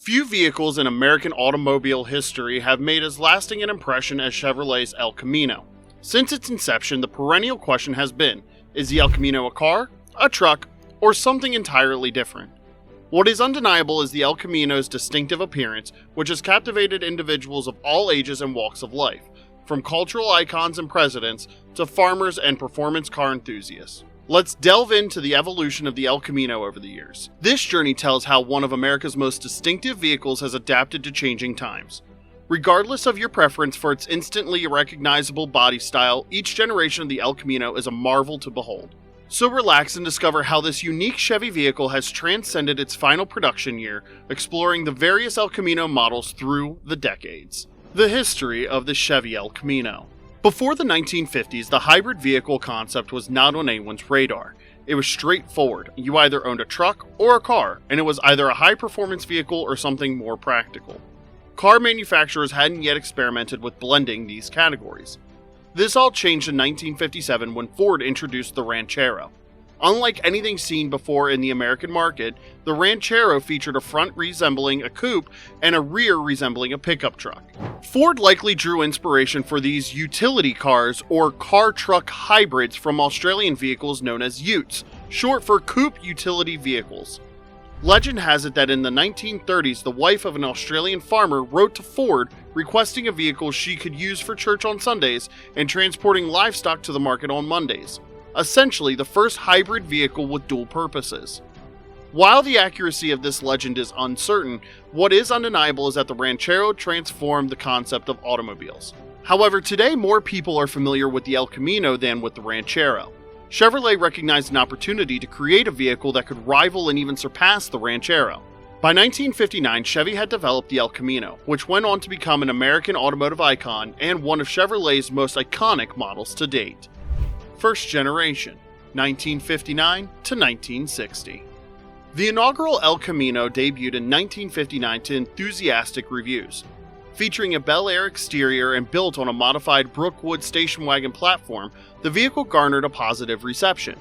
Few vehicles in American automobile history have made as lasting an impression as Chevrolet's El Camino. Since its inception, the perennial question has been, is the El Camino a car, a truck, or something entirely different? What is undeniable is the El Camino's distinctive appearance, which has captivated individuals of all ages and walks of life, from cultural icons and presidents to farmers and performance car enthusiasts. Let's delve into the evolution of the El Camino over the years. This journey tells how one of America's most distinctive vehicles has adapted to changing times. Regardless of your preference for its instantly recognizable body style, each generation of the El Camino is a marvel to behold. So relax and discover how this unique Chevy vehicle has transcended its final production year, exploring the various El Camino models through the decades. The history of the Chevy El Camino. Before the 1950s, the hybrid vehicle concept was not on anyone's radar. It was straightforward. You either owned a truck or a car, and it was either a high-performance vehicle or something more practical. Car manufacturers hadn't yet experimented with blending these categories. This all changed in 1957 when Ford introduced the Ranchero. Unlike anything seen before in the American market, the Ranchero featured a front resembling a coupe and a rear resembling a pickup truck. Ford likely drew inspiration for these utility cars or car-truck hybrids from Australian vehicles known as utes, short for coupe utility vehicles. Legend has it that in the 1930s, the wife of an Australian farmer wrote to Ford requesting a vehicle she could use for church on Sundays and transporting livestock to the market on Mondays. Essentially, the first hybrid vehicle with dual purposes. While the accuracy of this legend is uncertain, what is undeniable is that the Ranchero transformed the concept of automobiles. However, today more people are familiar with the El Camino than with the Ranchero. Chevrolet recognized an opportunity to create a vehicle that could rival and even surpass the Ranchero. By 1959, Chevy had developed the El Camino, which went on to become an American automotive icon and one of Chevrolet's most iconic models to date. First generation, 1959 to 1960. The inaugural El Camino debuted in 1959 to enthusiastic reviews. Featuring a Bel Air exterior and built on a modified Brookwood station wagon platform, the vehicle garnered a positive reception.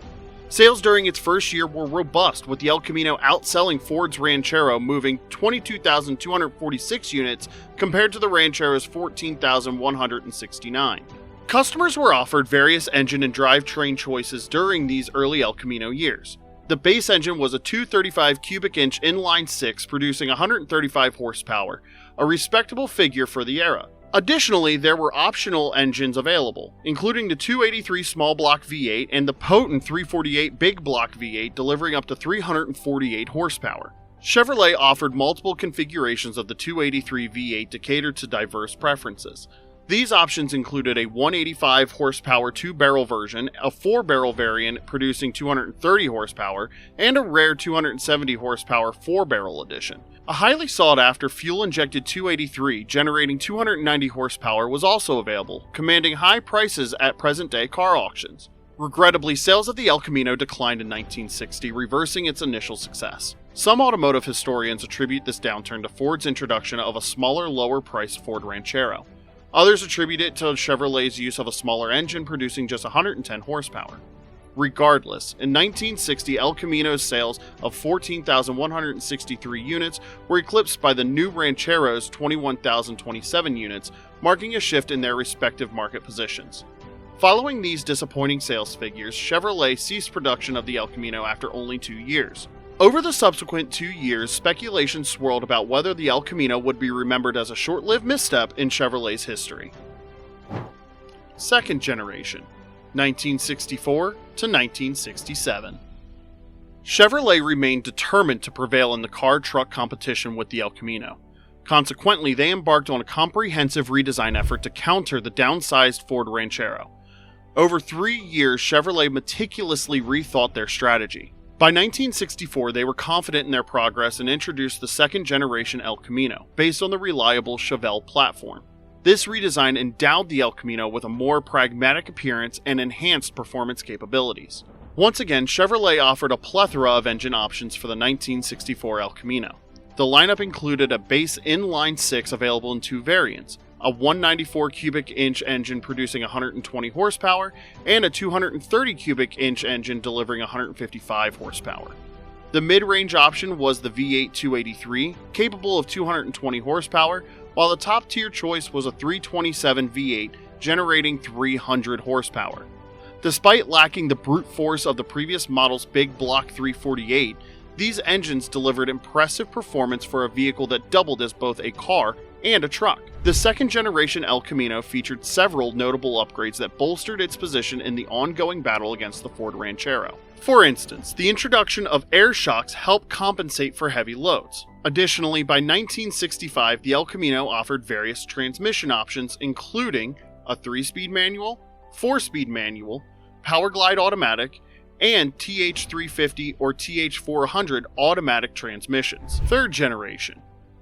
Sales during its first year were robust, with the El Camino outselling Ford's Ranchero, moving 22,246 units compared to the Ranchero's 14,169. Customers were offered various engine and drivetrain choices during these early El Camino years. The base engine was a 235 cubic inch inline 6 producing 135 horsepower, a respectable figure for the era. Additionally, there were optional engines available, including the 283 small block V8 and the potent 348 big block V8 delivering up to 348 horsepower. Chevrolet offered multiple configurations of the 283 V8 to cater to diverse preferences. These options included a 185 horsepower 2-barrel version, a 4-barrel variant producing 230 horsepower, and a rare 270 horsepower 4-barrel edition. A highly sought-after fuel-injected 283 generating 290 horsepower was also available, commanding high prices at present-day car auctions. Regrettably, sales of the El Camino declined in 1960, reversing its initial success. Some automotive historians attribute this downturn to Ford's introduction of a smaller, lower-priced Ford Ranchero. Others attribute it to Chevrolet's use of a smaller engine producing just 110 horsepower. Regardless, in 1960, El Camino's sales of 14,163 units were eclipsed by the new Ranchero's 21,027 units, marking a shift in their respective market positions. Following these disappointing sales figures, Chevrolet ceased production of the El Camino after only 2 years. Over the subsequent 2 years, speculation swirled about whether the El Camino would be remembered as a short-lived misstep in Chevrolet's history. Second generation, 1964 to 1967. Chevrolet remained determined to prevail in the car-truck competition with the El Camino. Consequently, they embarked on a comprehensive redesign effort to counter the downsized Ford Ranchero. Over 3 years, Chevrolet meticulously rethought their strategy. By 1964, they were confident in their progress and introduced the second-generation El Camino, based on the reliable Chevelle platform. This redesign endowed the El Camino with a more pragmatic appearance and enhanced performance capabilities. Once again, Chevrolet offered a plethora of engine options for the 1964 El Camino. The lineup included a base inline 6 available in 2 variants, a 194 cubic inch engine producing 120 horsepower, and a 230 cubic inch engine delivering 155 horsepower. The mid-range option was the V8 283, capable of 220 horsepower, while the top-tier choice was a 327 V8 generating 300 horsepower. Despite lacking the brute force of the previous model's big block 348, these engines delivered impressive performance for a vehicle that doubled as both a car and a truck. The second generation El Camino featured several notable upgrades that bolstered its position in the ongoing battle against the Ford Ranchero. For instance, the introduction of air shocks helped compensate for heavy loads. Additionally, by 1965, the El Camino offered various transmission options, including a 3-speed manual, 4-speed manual, power glide automatic, and TH350 or TH400 automatic transmissions. Third generation,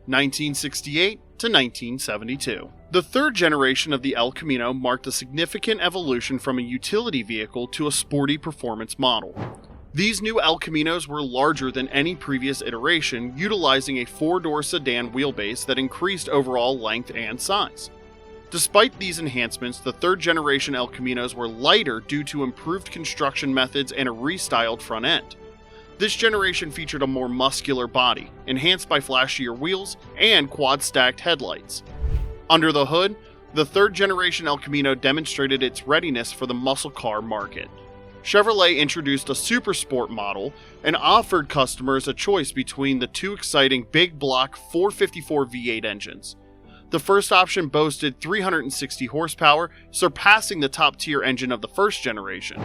1968 to 1972. The third generation of the El Camino marked a significant evolution from a utility vehicle to a sporty performance model. These new El Caminos were larger than any previous iteration, utilizing a 4-door sedan wheelbase that increased overall length and size. Despite these enhancements, the third generation El Caminos were lighter due to improved construction methods and a restyled front end. This generation featured a more muscular body, enhanced by flashier wheels and quad-stacked headlights. Under the hood, the third generation El Camino demonstrated its readiness for the muscle car market. Chevrolet introduced a Super Sport model and offered customers a choice between the two exciting big block 454 V8 engines. The first option boasted 360 horsepower, surpassing the top-tier engine of the first generation.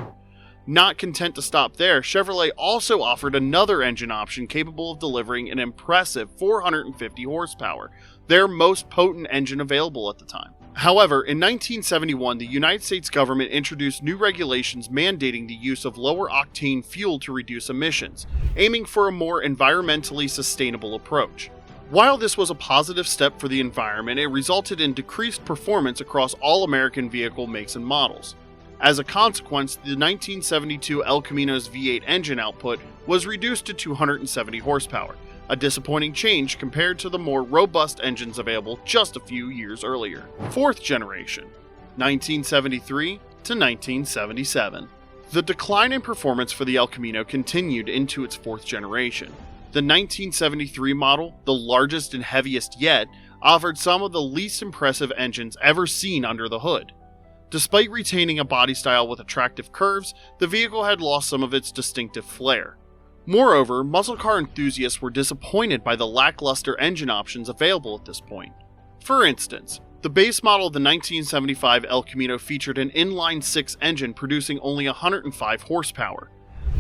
Not content to stop there, Chevrolet also offered another engine option capable of delivering an impressive 450 horsepower, their most potent engine available at the time. However, in 1971, the United States government introduced new regulations mandating the use of lower-octane fuel to reduce emissions, aiming for a more environmentally sustainable approach. While this was a positive step for the environment, it resulted in decreased performance across all American vehicle makes and models. As a consequence, the 1972 El Camino's V8 engine output was reduced to 270 horsepower, a disappointing change compared to the more robust engines available just a few years earlier. Fourth generation, 1973 to 1977. The decline in performance for the El Camino continued into its fourth generation. The 1973 model, the largest and heaviest yet, offered some of the least impressive engines ever seen under the hood. Despite retaining a body style with attractive curves, the vehicle had lost some of its distinctive flair. Moreover, muscle car enthusiasts were disappointed by the lackluster engine options available at this point. For instance, the base model of the 1975 El Camino featured an inline-6 engine producing only 105 horsepower.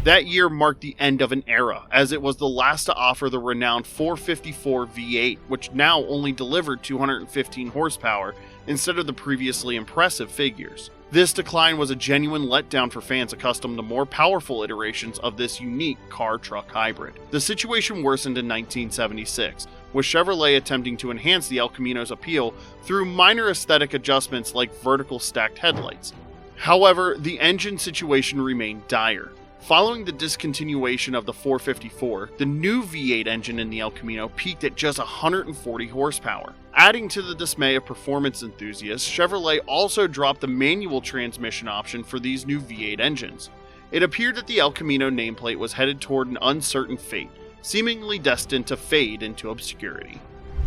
That year marked the end of an era, as it was the last to offer the renowned 454 V8, which now only delivered 215 horsepower instead of the previously impressive figures. This decline was a genuine letdown for fans accustomed to more powerful iterations of this unique car-truck hybrid. The situation worsened in 1976, with Chevrolet attempting to enhance the El Camino's appeal through minor aesthetic adjustments like vertical stacked headlights. However, the engine situation remained dire. Following the discontinuation of the 454, the new V8 engine in the El Camino peaked at just 140 horsepower. Adding to the dismay of performance enthusiasts, Chevrolet also dropped the manual transmission option for these new V8 engines. It appeared that the El Camino nameplate was headed toward an uncertain fate, seemingly destined to fade into obscurity.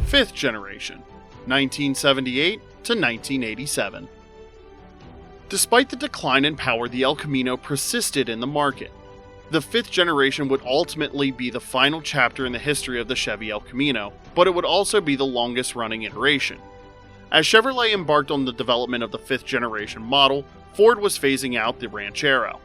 Fifth generation, 1978 to 1987. Despite the decline in power, the El Camino persisted in the market. The fifth generation would ultimately be the final chapter in the history of the Chevy El Camino, but it would also be the longest running iteration. As Chevrolet embarked on the development of the fifth generation model, Ford was phasing out the Ranchero.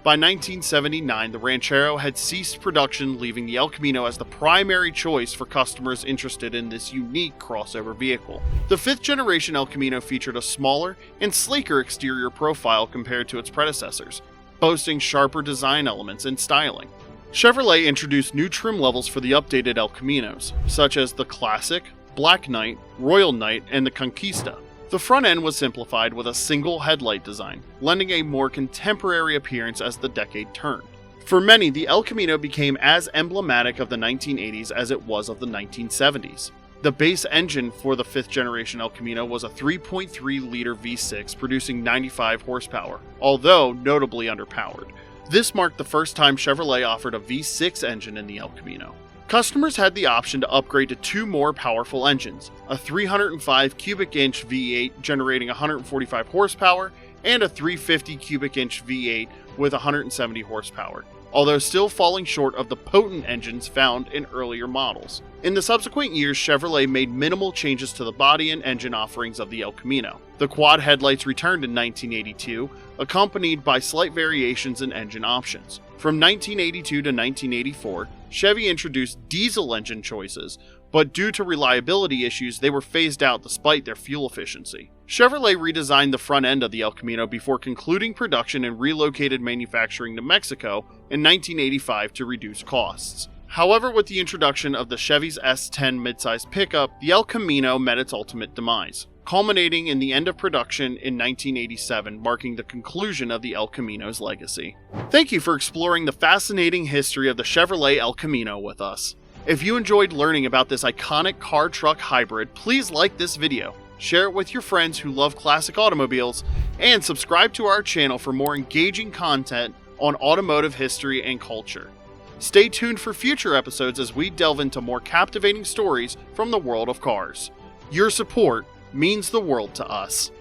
By 1979, the Ranchero had ceased production, leaving the El Camino as the primary choice for customers interested in this unique crossover vehicle. The fifth generation El Camino featured a smaller and sleeker exterior profile compared to its predecessors, boasting sharper design elements and styling. Chevrolet introduced new trim levels for the updated El Caminos, such as the Classic, Black Knight, Royal Knight, and the Conquista. The front end was simplified with a single headlight design, lending a more contemporary appearance as the decade turned. For many, the El Camino became as emblematic of the 1980s as it was of the 1970s. The base engine for the fifth generation El Camino was a 3.3-liter V6 producing 95 horsepower, although notably underpowered. This marked the first time Chevrolet offered a V6 engine in the El Camino. Customers had the option to upgrade to two more powerful engines, a 305 cubic inch V8 generating 145 horsepower and a 350 cubic inch V8 with 170 horsepower, although still falling short of the potent engines found in earlier models. In the subsequent years, Chevrolet made minimal changes to the body and engine offerings of the El Camino. The quad headlights returned in 1982, accompanied by slight variations in engine options. From 1982 to 1984, Chevy introduced diesel engine choices, but due to reliability issues, they were phased out despite their fuel efficiency. Chevrolet redesigned the front end of the El Camino before concluding production and relocated manufacturing to Mexico in 1985 to reduce costs. However, with the introduction of the Chevy's S10 midsize pickup, the El Camino met its ultimate demise, culminating in the end of production in 1987, marking the conclusion of the El Camino's legacy. Thank you for exploring the fascinating history of the Chevrolet El Camino with us. If you enjoyed learning about this iconic car-truck hybrid, please like this video, share it with your friends who love classic automobiles, and subscribe to our channel for more engaging content on automotive history and culture. Stay tuned for future episodes as we delve into more captivating stories from the world of cars. Your support means the world to us.